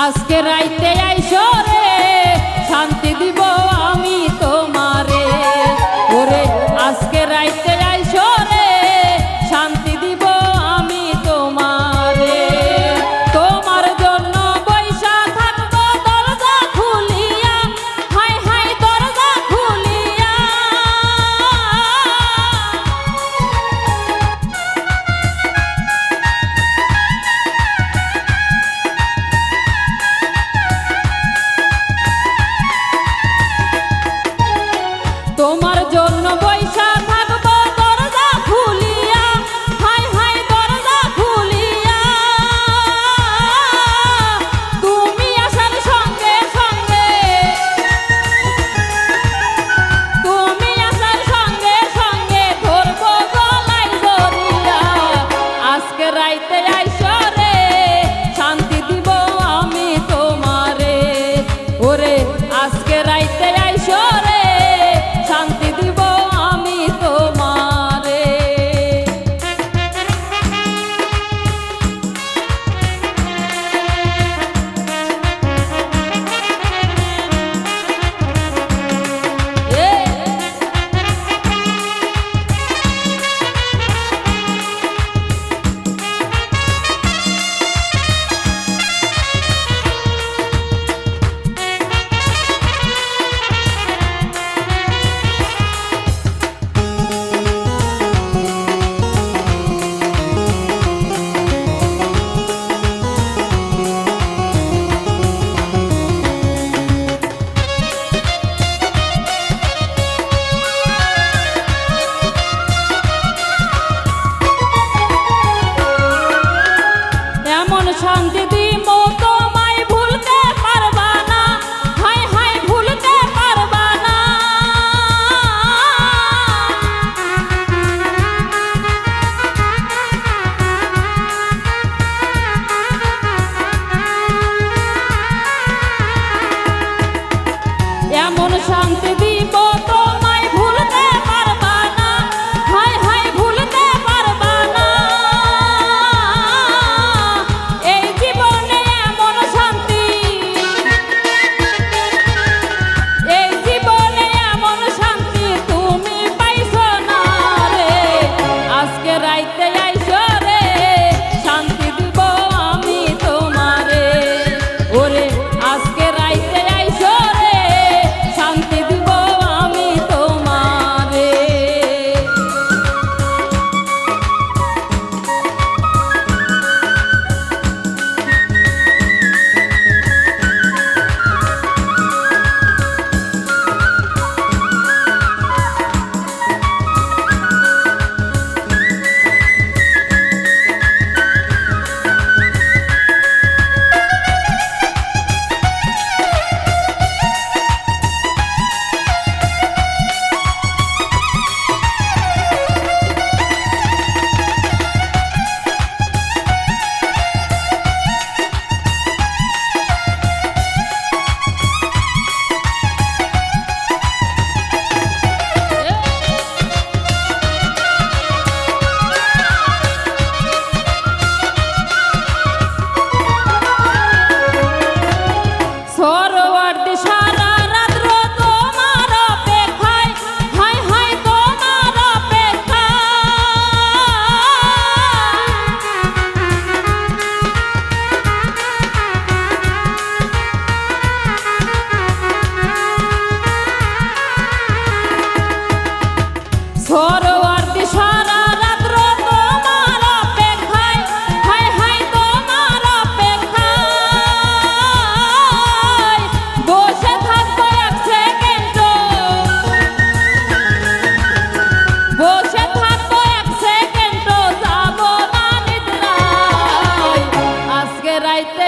আজকে রাইতে আইসো রে শান্তি দিব আমি তোমারে। ওরে আজকে রাইতে আইসো রে শান্তি দিব আমি তোমারে। তোমার জন্য বইসা থাকবো দরজা খুলিয়া, হাই হাই দরজা খুলিয়া। তোমার জন্য বইসা থাকবো দরজা খুলিয়া, হাই হাই দরজা খুলিয়া। তুমি আসার সঙ্গে সঙ্গে, তুমি আসার সঙ্গে সঙ্গে ধরবো গলায় জড়িয়া। আজকে রাইতে আইসো রে শান্তি দিব আমি তোমারে। ওরে আজকে রাইতে আইসো রে শান্তি দিব আমি তোমারে। শান্তি দিব তোমায় ভুলতে পারবা না, হাই হাই ভুলতে পারবা না। এমন শান্তি দিব তোমায় ভুলতে পারবা না, হাই হাই ভুলতে পারবা না। এই জীবনে এমন শান্তি, এই জীবনে এমন শান্তি তুমি পাইছো না রে। আজকে রাইতে আইসো রে শান্তি দিব আমি তোমারে। ওরে আজকে রাইতে আইসো রে শান্তি দিব আমি তোমারে। সরোয়ার্দী সারা রাত্র তোমার অপেক্ষায়, হাই হাই তোমার অপেক্ষায়। সরোয়ার্দী সারা রাত্র তোমার অপেক্ষায়, হাই হাই তোমার অপেক্ষায়। বসে থাকবো এক সেকেন্ড, বসে থাকবো এক সেকেন্ড, যাবো না নিদ্রায়। আজকে রাইতে